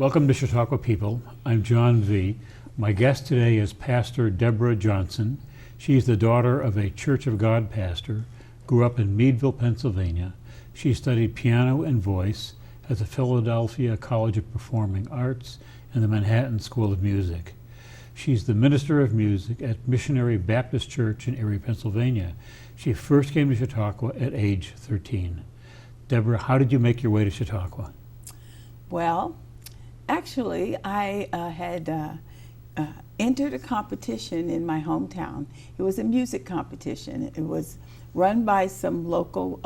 Welcome to Chautauqua People. I'm John V. My guest today is Pastor Debra Johnson. She's the daughter of a Church of God pastor, grew up in Meadville, Pennsylvania. She studied piano and voice at the Philadelphia College of Performing Arts and the Manhattan School of Music. She's the minister of music at Missionary Baptist Church in Erie, Pennsylvania. She first came to Chautauqua at age 13. Debra, how did you make your way to Chautauqua? Well, actually, I had entered a competition in my hometown. It was a music competition. It was run by some local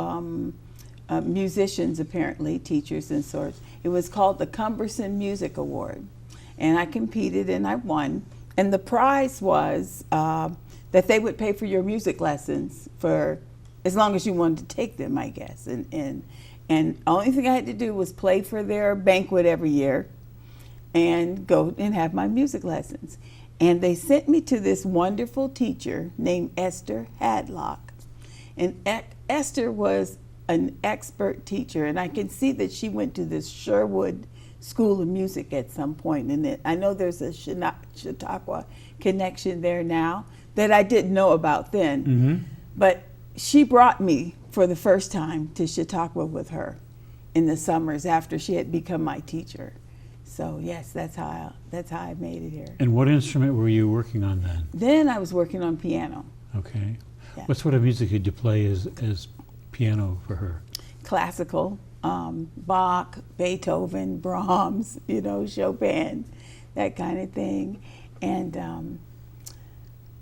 musicians, apparently, teachers and sorts. It was called the Cumberson Music Award. And I competed and I won. And the prize was that they would pay for your music lessons for as long as you wanted to take them, I guess. And the only thing I had to do was play for their banquet every year and go and have my music lessons. And they sent me to this wonderful teacher named Esther Hadlock. And Esther was an expert teacher, and I can see that she went to this Sherwood School of Music at some point. And I know there's a Chautauqua connection there now that I didn't know about then. Mm-hmm. But she brought me for the first time to Chautauqua with her in the summers after she had become my teacher. So yes, that's how I made it here. And what instrument were you working on then? Then I was working on piano. Okay. Yeah. What sort of music did you play as piano for her? Classical, Bach, Beethoven, Brahms, Chopin, that kind of thing. And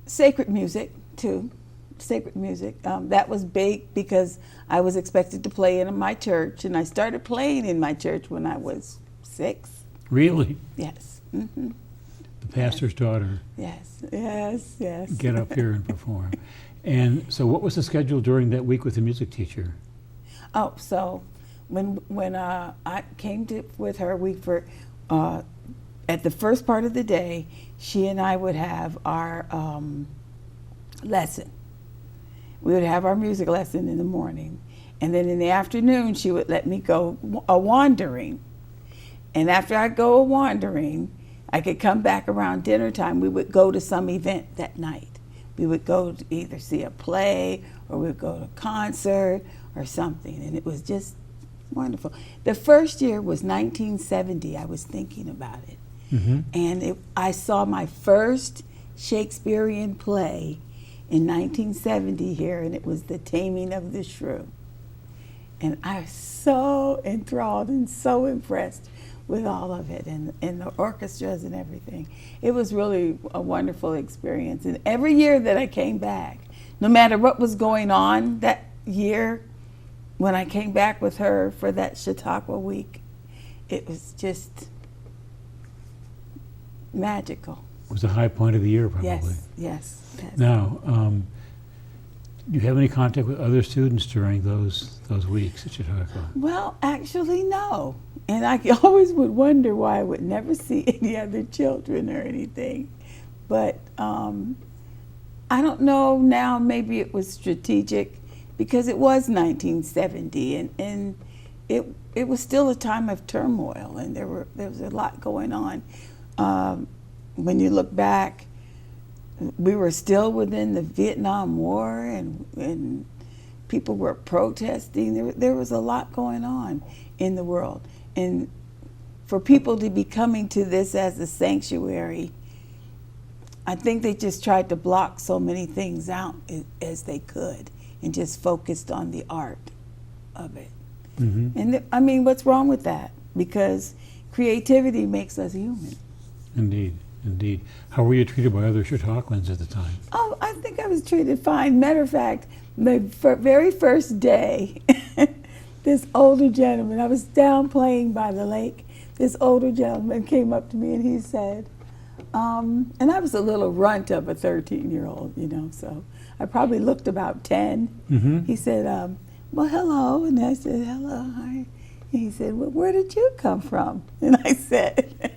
sacred music too. Sacred music. That was big because I was expected to play in my church, and I started playing in my church when I was 6. Really? Yes. Mm-hmm. The pastor's daughter. Yes. Get up here and perform. And so what was the schedule during that week with the music teacher? Oh, so when I came with her, at the first part of the day, she and I would have our lesson. We would have our music lesson in the morning. And then in the afternoon, she would let me go wandering. And after I go wandering, I could come back around dinner time. We would go to some event that night. We would go to either see a play or we would go to a concert or something. And it was just wonderful. The first year was 1970. I was thinking about it. Mm-hmm. And I saw my first Shakespearean play in 1970 here, and it was The Taming of the Shrew. And I was so enthralled and so impressed with all of it and the orchestras and everything. It was really a wonderful experience. And every year that I came back, no matter what was going on that year, when I came back with her for that Chautauqua week, it was just magical. It was the high point of the year, probably. Yes. Now, do you have any contact with other students during those weeks at Chautauqua? Well, actually, no. And I always would wonder why I would never see any other children or anything. But I don't know now, maybe it was strategic because it was 1970 and it was still a time of turmoil and there was a lot going on. When you look back, we were still within the Vietnam War and people were protesting. There was a lot going on in the world. And for people to be coming to this as a sanctuary, I think they just tried to block so many things out as they could and just focused on the art of it. Mm-hmm. And what's wrong with that? Because creativity makes us human. Indeed. How were you treated by other Chautauquans at the time? Oh, I think I was treated fine. Matter of fact, the very first day, this older gentleman, I was down playing by the lake, this older gentleman came up to me and he said, and I was a little runt of a 13-year-old, so I probably looked about 10. Mm-hmm. He said, well, hello. And I said, hello, hi. And he said, well, where did you come from? And I said,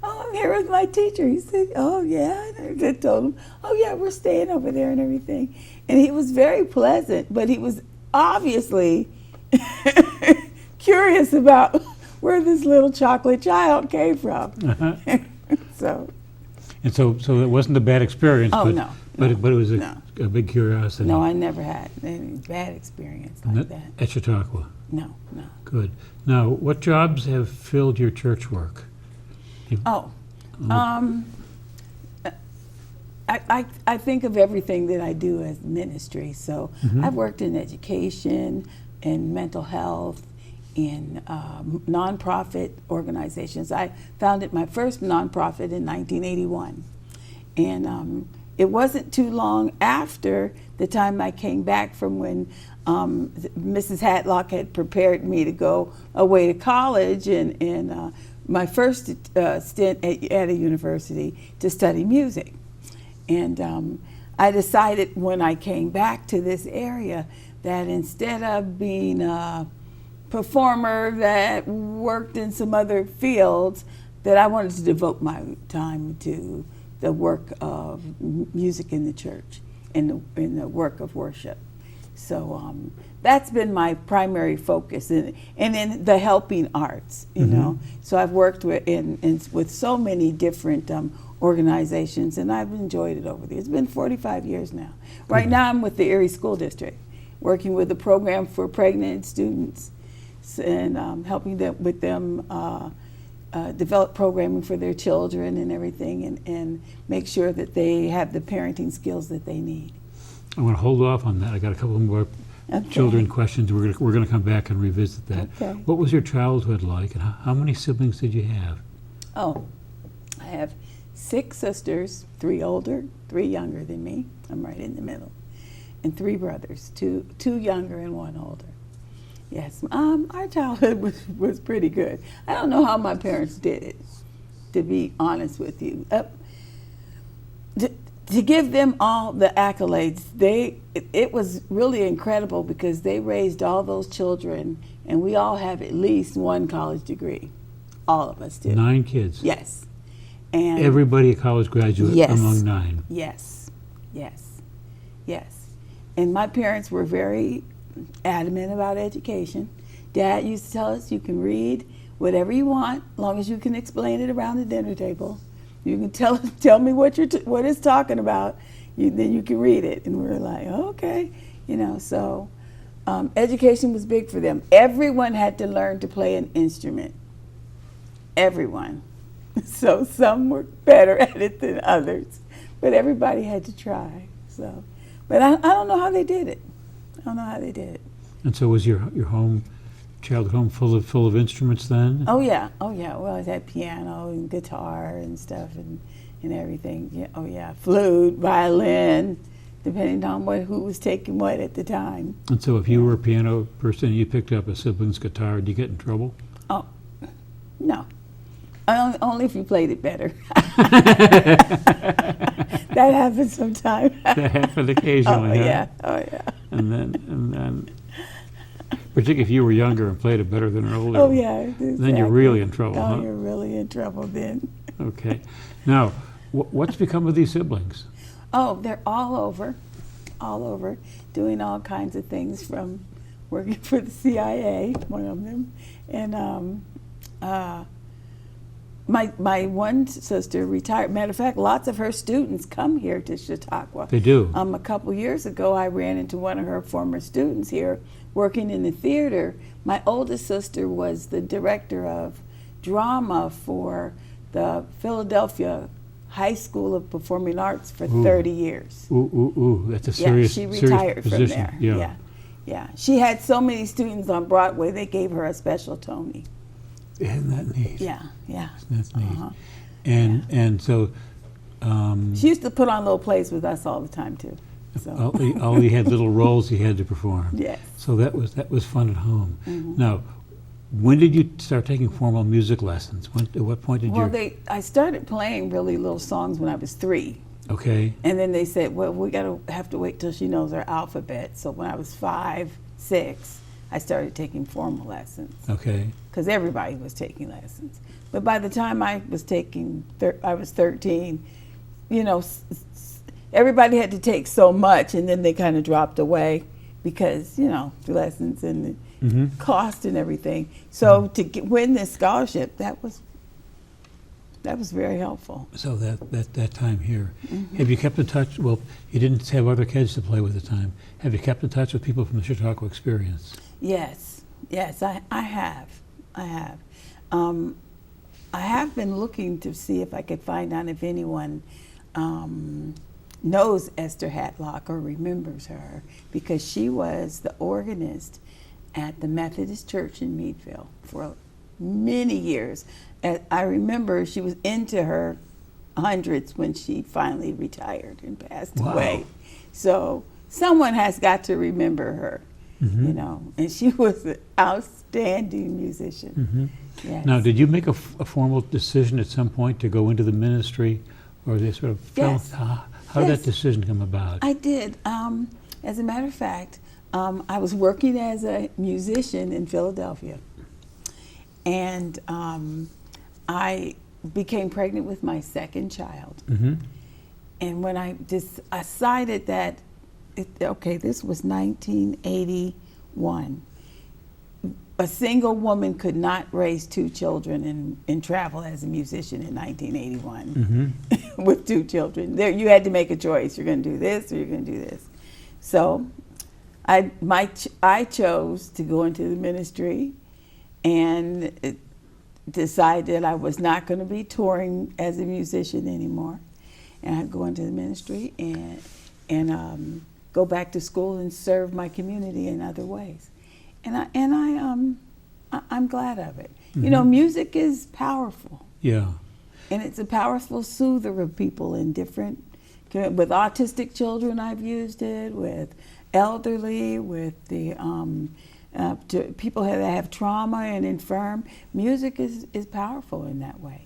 oh, I'm here with my teacher. He said, oh, yeah. And I told him, oh, yeah, we're staying over there and everything. And he was very pleasant, but he was obviously curious about where this little chocolate child came from. Uh-huh. So. And so it wasn't a bad experience. Oh, but, no. But it was No. a big curiosity. No, I never had any bad experience like that. At Chautauqua. No, no. Good. Now, what jobs have filled your church work? I think of everything that I do as ministry. So I've worked in education, in mental health, in nonprofit organizations. I founded my first nonprofit in 1981. And it wasn't too long after the time I came back from when Mrs. Hatlock had prepared me to go away to college and my first stint at a university to study music. And I decided when I came back to this area that instead of being a performer that worked in some other fields, that I wanted to devote my time to the work of music in the church and the work of worship. So that's been my primary focus, and in the helping arts, you know. So I've worked with so many different organizations, and I've enjoyed it over there. It's been 45 years now. Right now I'm with the Erie School District, working with a program for pregnant students and helping them with them develop programming for their children and everything, and make sure that they have the parenting skills that they need. I want to hold off on that. I got a couple more children questions. We're going to come back and revisit that. Okay. What was your childhood like, and how many siblings did you have? Oh, I have 6 sisters, 3 older, 3 younger than me. I'm right in the middle. And 3 brothers, 2 younger and 1 older. Yes, our childhood was pretty good. I don't know how my parents did it, to be honest with you. To give them all the accolades, it was really incredible because they raised all those children, and we all have at least 1 college degree. All of us do. 9 kids. Yes. And everybody a college graduate among 9. Yes, yes, yes. And my parents were very adamant about education. Dad used to tell us, you can read whatever you want, as long as you can explain it around the dinner table. You can tell me what it's talking about, then you can read it. And we were like, okay, you know. So education was big for them. Everyone had to learn to play an instrument. Everyone. So some were better at it than others, but everybody had to try. So, but I don't know how they did it. I don't know how they did it. And so was your childhood home full of instruments then? Oh yeah. Well, I had piano and guitar and stuff and everything. Yeah. Oh yeah, flute, violin, depending on who was taking what at the time. And so if you were a piano person and you picked up a sibling's guitar, did you get in trouble? Oh, no. Only if you played it better. That happens sometimes. That happened occasionally. Oh yeah. Oh yeah. And then, particularly if you were younger and played it better than an older. Oh yeah. Exactly. Then you're really in trouble, huh? Oh, you're really in trouble then. Okay. Now, what's become of these siblings? Oh, they're all over, doing all kinds of things, from working for the CIA, one of them, and my one sister retired. Matter of fact, lots of her students come here to Chautauqua. They do. A couple years ago, I ran into one of her former students here working in the theater. My oldest sister was the director of drama for the Philadelphia High School of Performing Arts for 30 years. Ooh, that's a serious, yeah, she retired from position. there. Yeah. She had so many students on Broadway, they gave her a special Tony. Isn't that neat? Yeah. That's neat. And so she used to put on little plays with us all the time too. So. all he had little roles he had to perform. Yes. So that was fun at home. Mm-hmm. Now, when did you start taking formal music lessons? At what point did you? I started playing really little songs when I was 3. Okay. And then they said, well, we have to wait till she knows her alphabet. So when I was 5, 6, I started taking formal lessons. Okay. Because everybody was taking lessons. But by the time I was I was 13, you know, everybody had to take so much, and then they kind of dropped away because, you know, the lessons and cost and everything. So to win this scholarship, that was very helpful. So that time here, have you kept in touch? Well, you didn't have other kids to play with at the time. Have you kept in touch with people from the Chautauqua experience? Yes, I have. I have been looking to see if I could find out if anyone knows Esther Hatlock or remembers her, because she was the organist at the Methodist Church in Meadville for many years. I remember she was into her hundreds when she finally retired and passed away. So someone has got to remember her, you know, and she was an outstanding musician. Yes. Now, did you make a formal decision at some point to go into the ministry, or they sort of Yes. how did that decision come about? I did. As a matter of fact, I was working as a musician in Philadelphia, and I became pregnant with my second child. And when I decided that, this was 1981. A single woman could not raise two children and travel as a musician in 1981 with two children. There, you had to make a choice. You're going to do this or you're going to do this. So I chose to go into the ministry and decided I was not going to be touring as a musician anymore. And I'd go into the ministry and go back to school and serve my community in other ways. I'm glad of it. You know, music is powerful. Yeah. And it's a powerful soother of people in different, with autistic children I've used it, with elderly, with the to people that have trauma and infirm. Music is powerful in that way.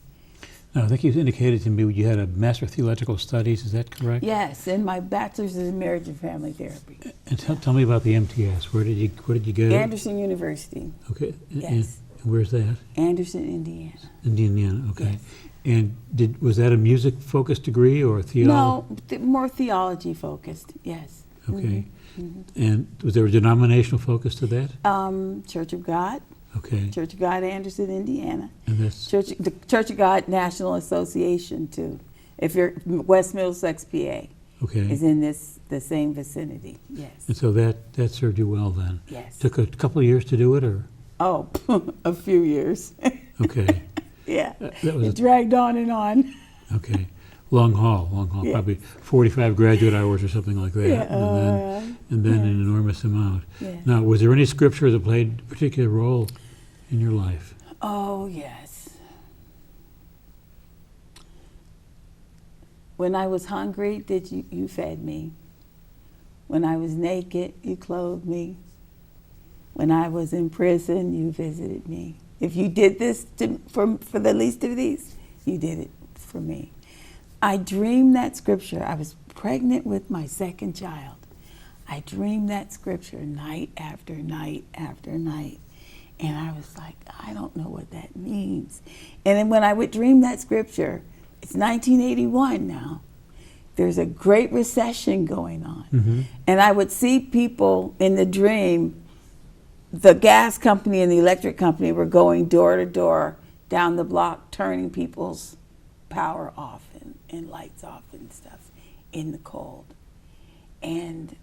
Now, I think you indicated to me you had a Master of Theological Studies, is that correct? Yes, and my bachelor's is in marriage and family therapy. And tell me about the MTS. Where did you go? Anderson University. Okay. Yes. And where's that? Anderson, Indiana. Indiana, okay. Yes. And was that a music-focused degree or a theology? No, more theology-focused, yes. Okay. And was there a denominational focus to that? Church of God. Okay. Church of God, Anderson, Indiana. And that's the Church of God National Association, too. If you're West Middlesex, PA, is in the same vicinity, yes. And so that served you well then? Yes. Took a couple of years to do it, or? Oh, a few years. Okay. Yeah. That was it dragged on and on. Okay. Long haul, Yes. probably 45 graduate hours or something like that. Yeah, and then an enormous amount. Yes. Now, was there any scripture that played a particular role in your life? Oh, yes. When I was hungry, you fed me. When I was naked, you clothed me. When I was in prison, you visited me. If you did this for the least of these, you did it for me. I dreamed that scripture. I was pregnant with my second child. I dreamed that scripture night after night after night. And I was like, I don't know what that means. And then when I would dream that scripture, it's 1981 now. There's a great recession going on. And I would see people in the dream, the gas company and the electric company were going door to door down the block, turning people's power off and lights off and stuff in the cold. And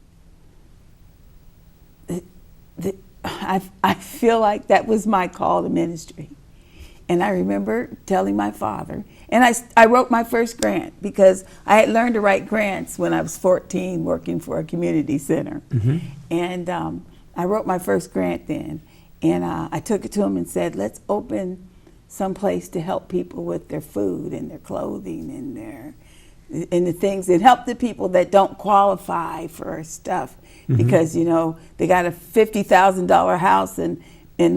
I feel like that was my call to ministry. And I remember telling my father, and I wrote my first grant because I had learned to write grants when I was 14 working for a community center. And I wrote my first grant then. And I took it to him and said, let's open some place to help people with their food and their clothing and the things that help the people that don't qualify for stuff. Because, you know, they got a $50,000 house and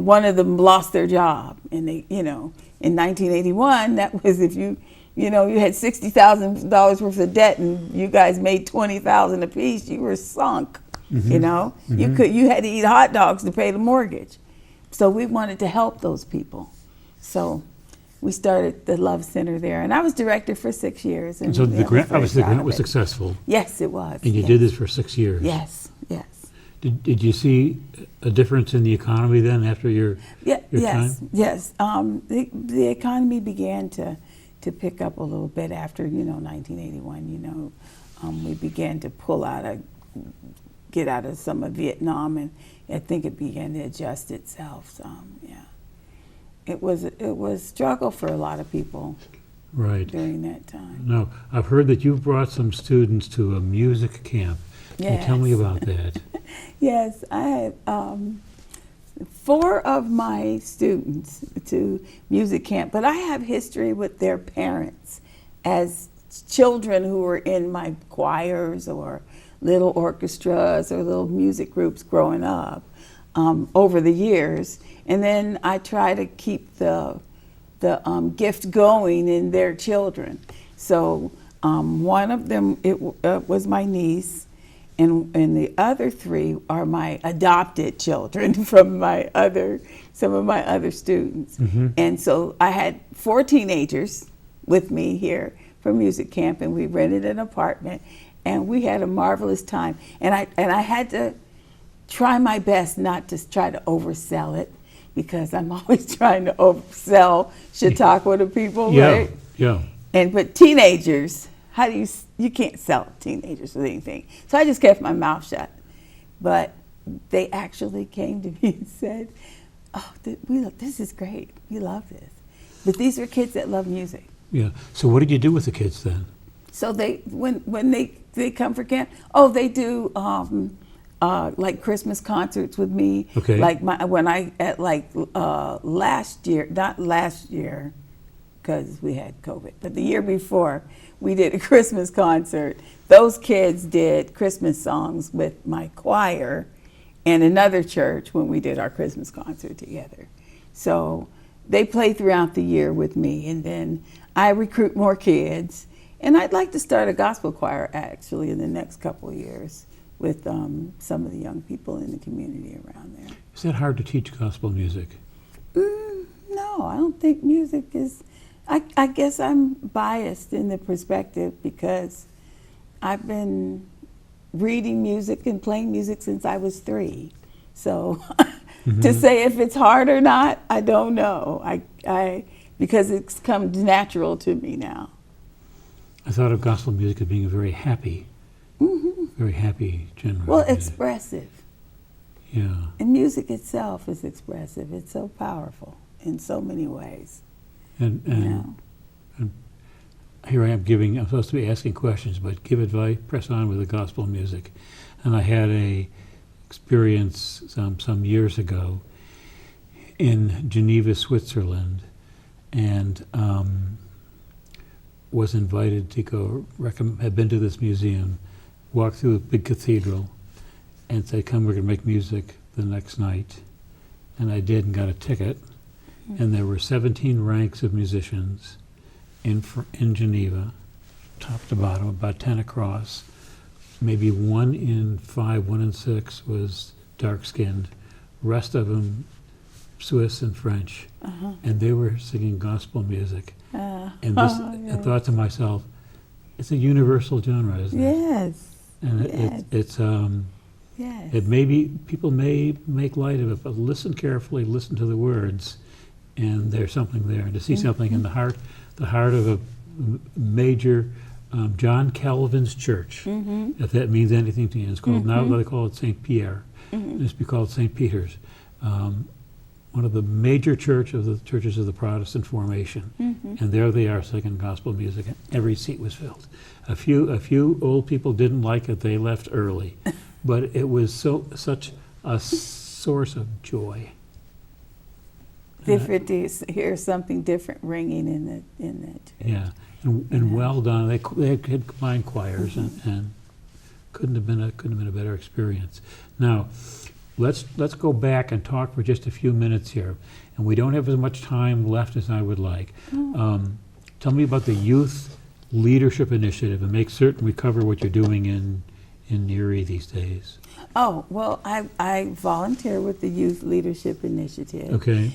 one of them lost their job. And they, you know, in 1981, that was if you had $60,000 worth of debt and you guys made $20,000 apiece, you were sunk. You know, you had to eat hot dogs to pay the mortgage. So we wanted to help those people. So we started the Love Center there, and I was director for 6 years. And so the grant, obviously the grant was successful. Yes, it was. And you did this for 6 years. Yes. Did you see a difference in the economy then after your yes, time? yes. The economy began to pick up a little bit after 1981. We began to get out of some of Vietnam, and I think it began to adjust itself. So yeah, it was a struggle for a lot of people. Right. During that time. No, I've heard that you've brought some students to a music camp. Can you tell me about that? Yes, I had 4 of my students to music camp, but I have history with their parents as children who were in my choirs or little orchestras or little music groups growing up over the years. And then I try to keep the gift going in their children. So one of them was my niece, and the other 3 are my adopted children from some of my other students. Mm-hmm. And so I had 4 teenagers with me here for music camp, and we rented an apartment, and we had a marvelous time. And I had to try my best not to try to oversell it, because I'm always trying to oversell Chautauqua to people, right? Yeah. But teenagers, you can't sell teenagers with anything. So I just kept my mouth shut. But they actually came to me and said, "Oh, this is great. We love this." But these are kids that love music. Yeah. So what did you do with the kids then? So when they come for camp, they do like Christmas concerts with me. Okay. Like last year, not last year, because we had COVID, but the year before, we did a Christmas concert. Those kids did Christmas songs with my choir and another church when we did our Christmas concert together. So they play throughout the year with me, and then I recruit more kids. And I'd like to start a gospel choir actually in the next couple of years with some of the young people in the community around there. Is that hard to teach gospel music? No, I don't think music is. I guess I'm biased in the perspective because I've been reading music and playing music since I was 3. So to say if it's hard or not, I don't know. Because it's come natural to me now. I thought of gospel music as being a very happy genre. Well, expressive. Yeah. And music itself is expressive. It's so powerful in so many ways. And here I am I'm supposed to be asking questions, but give advice, press on with the gospel music. And I had a experience some years ago in Geneva, Switzerland, and was invited to go, had been to this museum, walk through a big cathedral, and said, "Come, we're going to make music the next night." And I did, and got a ticket. And there were 17 ranks of musicians in Geneva, top to bottom, about 10 across. Maybe 1 in 5, 1 in 6 was dark-skinned. Rest of them Swiss and French. And they were singing gospel music. And I thought to myself, it's a universal genre, isn't it? Yes. And yes. It may be, people may make light of it, but listen carefully, listen to the words, and there's something there. And to see something in the heart of a major John Calvin's church, if that means anything to you. It's called, now they call it St. Pierre. It used to be called St. Peter's. One of the major churches of the Protestant formation. And there they are singing gospel music, and every seat was filled. A few old people didn't like it, they left early. But it was such a source of joy. Different to hear something different ringing in that church. Yeah, and well done. They had combined choirs, and couldn't have been a better experience. Now, let's go back and talk for just a few minutes here, and we don't have as much time left as I would like. Tell me about the Youth Leadership Initiative, and make certain we cover what you're doing in Erie these days. Oh, well, I volunteer with the Youth Leadership Initiative. Okay.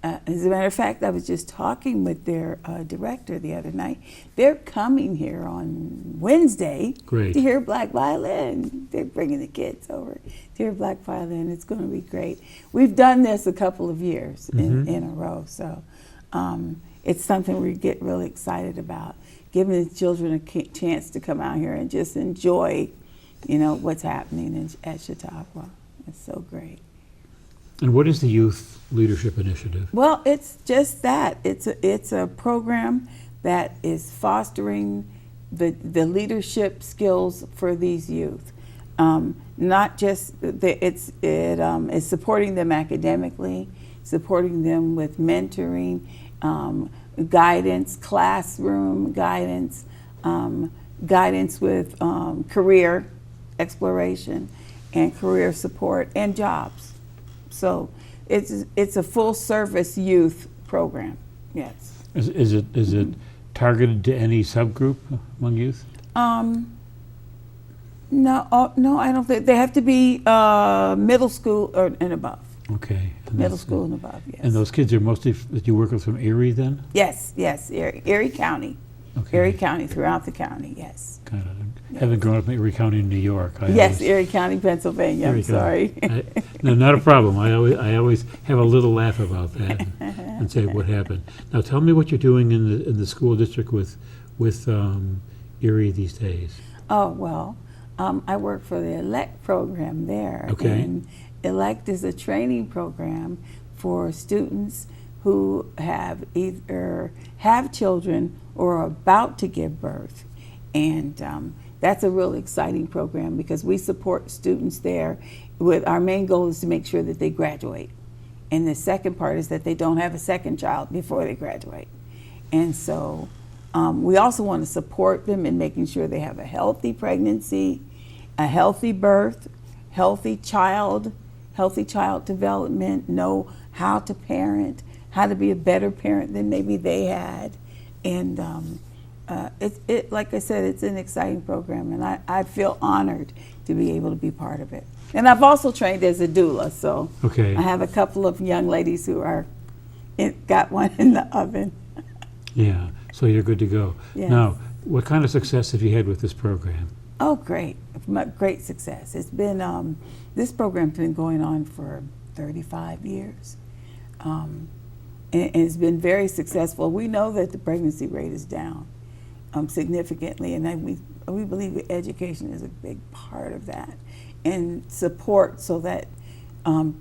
As a matter of fact, I was just talking with their director the other night. They're coming here on Wednesday Great. to hear black violin. They're bringing the kids over to hear black violin. It's going to be great. We've done this a couple of years in a row, so it's something we get really excited about, giving the children a chance to come out here and just enjoy, what's happening at Chautauqua. It's so great. And what is the Youth Leadership Initiative? Well, it's just that. It's a program that is fostering the leadership skills for these youth. Not just it's supporting them academically, supporting them with mentoring, guidance, classroom guidance, guidance with career exploration and career support and jobs. So it's a full service youth program. Yes. Is it targeted to any subgroup among youth? No, I don't think they have to be middle school and above. Okay. Middle school and above. Yes. And those kids are mostly that you work with from Erie, then? Yes, Erie County. Okay. Erie County, throughout the county. Yes. Kind of. Having grown up in Erie County, New York. Erie County, Pennsylvania. I'm sorry. No, not a problem. I always have a little laugh about that and say what happened. Now tell me what you're doing in the school district with Erie these days. Oh well, I work for the ELECT program there. Okay. And ELECT is a training program for students who have either have children or are about to give birth, and that's a really exciting program because we support students there. With our main goal is to make sure that they graduate, and the second part is that they don't have a second child before they graduate. And so we also want to support them in making sure they have a healthy pregnancy, a healthy birth, healthy child development, know how to parent, how to be a better parent than maybe they had, and like I said, it's an exciting program, and I feel honored to be able to be part of it. And I've also trained as a doula, so okay. I have a couple of young ladies who got one in the oven. Yeah, so you're good to go. Yes. Now, what kind of success have you had with this program? Oh, great. Great success. It's been, this program's been going on for 35 years. And it's been very successful. We know that the pregnancy rate is down significantly, and we believe that education is a big part of that, and support so that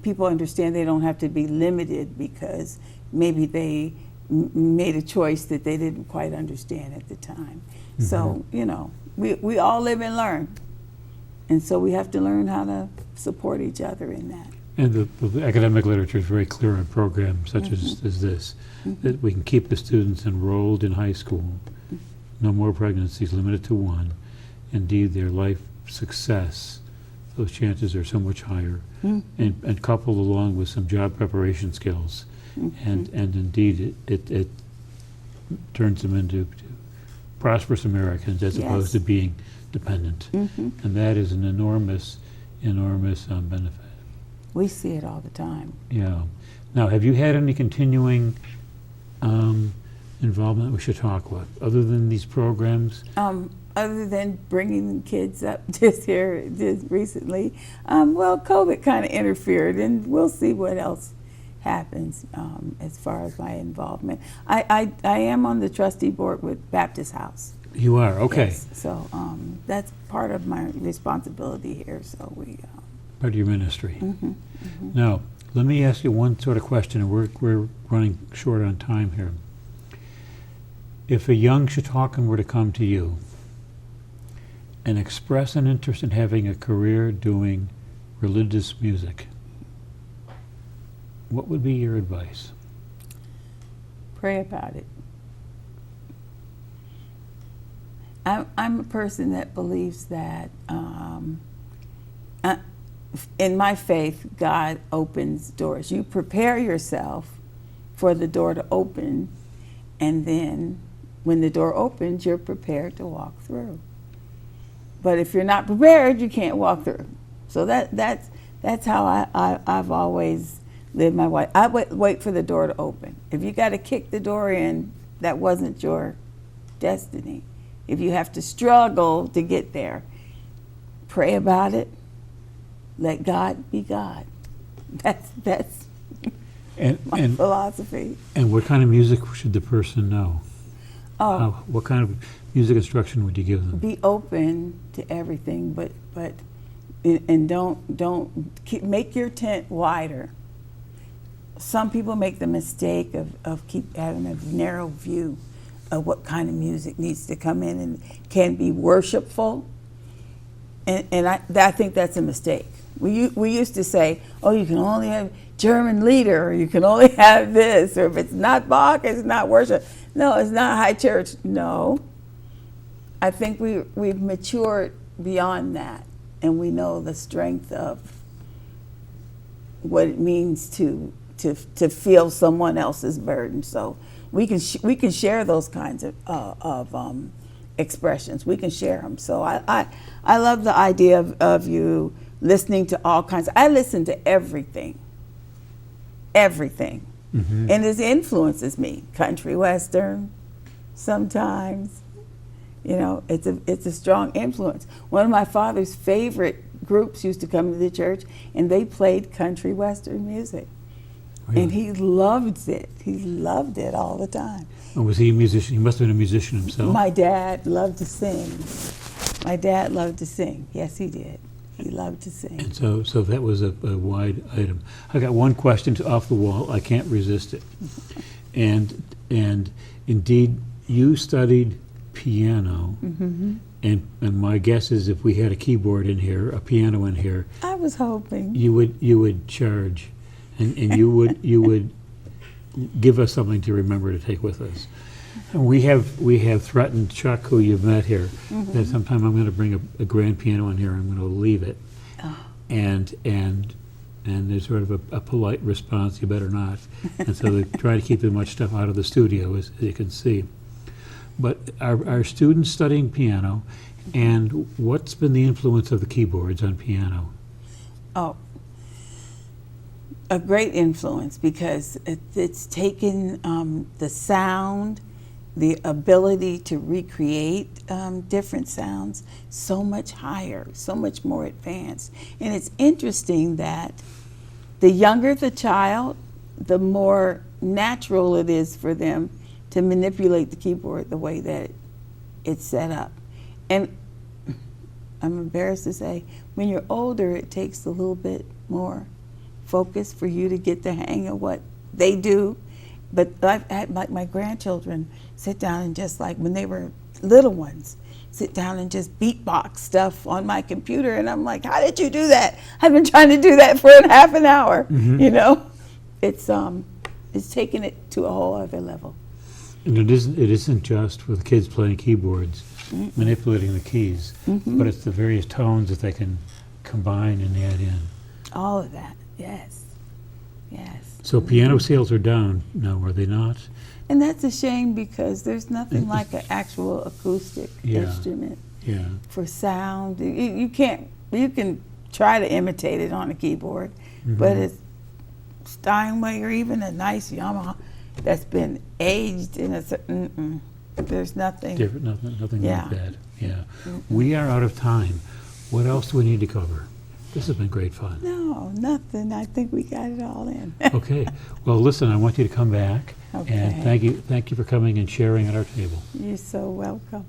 people understand they don't have to be limited because maybe they made a choice that they didn't quite understand at the time. Mm-hmm. So, we all live and learn, and so we have to learn how to support each other in that. And the academic literature is very clear on programs such Mm-hmm. as this, that we can keep the students enrolled in high school, no more pregnancies, limited to one. Indeed, their life success, those chances are so much higher, and coupled along with some job preparation skills. And indeed, it turns them into prosperous Americans as opposed to being dependent. And that is an enormous benefit. We see it all the time. Yeah. Now, have you had any continuing involvement with Chautauqua other than these programs? Other than bringing kids up just recently, well, COVID kind of interfered, and we'll see what else happens as far as my involvement. I am on the trustee board with Baptist House. You are? Okay. Yes, so that's part of my responsibility here. So we. Part of your ministry. Now, let me ask you one sort of question, and we're running short on time here. If a young Chautauquan were to come to you and express an interest in having a career doing religious music, what would be your advice? Pray about it. I'm a person that believes that in my faith, God opens doors. You prepare yourself for the door to open, and then when the door opens, you're prepared to walk through. But if you're not prepared, you can't walk through. So that's how I've always live my life. I wait for the door to open. If you got to kick the door in, that wasn't your destiny. If you have to struggle to get there, pray about it. Let God be God. That's my philosophy. And what kind of music should the person know? Oh, What kind of music instruction would you give them? be open to everything, but don't make your tent wider. Some people make the mistake of keep having a narrow view of what kind of music needs to come in and can be worshipful, and I think that's a mistake. We used to say, oh, you can only have German lieder, or you can only have this, or if it's not Bach, it's not worship. No, it's not high church. No, I think we've matured beyond that, and we know the strength of what it means to feel someone else's burden. So we can share those kinds of expressions. We can share them. So I love the idea of you listening to all kinds. I listen to everything, Mm-hmm. and it influences me. Country western, sometimes, it's a strong influence. One of my father's favorite groups used to come to the church, and they played country western music. Really? And he loved it. He loved it all the time. Oh, was he a musician? He must have been a musician himself. My dad loved to sing. Yes, he did. He loved to sing. And so that was a wide item. I got one question off the wall. I can't resist it. And indeed, you studied piano. Mm-hmm. And my guess is if we had a keyboard in here, a piano in here, I was hoping. you would charge, and you would give us something to remember to take with us. And we have threatened Chuck, who you've met here, Mm-hmm. that sometime I'm going to bring a grand piano in here. I'm going to leave it, Oh. and there's sort of a polite response. You better not. And so they try to keep as much stuff out of the studio as you can see. But our students studying piano, and what's been the influence of the keyboards on piano? Oh, a great influence, because it's taken the sound, the ability to recreate different sounds so much higher, so much more advanced. And it's interesting that the younger the child, the more natural it is for them to manipulate the keyboard the way that it's set up. And I'm embarrassed to say, when you're older, it takes a little bit more focus for you to get the hang of what they do. But I've had my grandchildren sit down and just, like when they were little ones, sit down and just beatbox stuff on my computer, and I'm like, how did you do that? I've been trying to do that for half an hour. Mm-hmm. It's taken it to a whole other level. And it isn't just for the kids playing keyboards, manipulating the keys, but it's the various tones that they can combine and add in. All of that, yes. So piano sales are down now, are they not? And that's a shame, because there's nothing like an actual acoustic instrument Yeah. for sound. You can try to imitate it on a keyboard, but it's Steinway or even a nice Yamaha that's been aged in a certain, there's nothing. Nothing like that. Yeah. We are out of time. What else do we need to cover? This has been great fun. No, nothing. I think we got it all in. Okay. Well, listen, I want you to come back. Okay. And thank you for coming and sharing at our table. You're so welcome.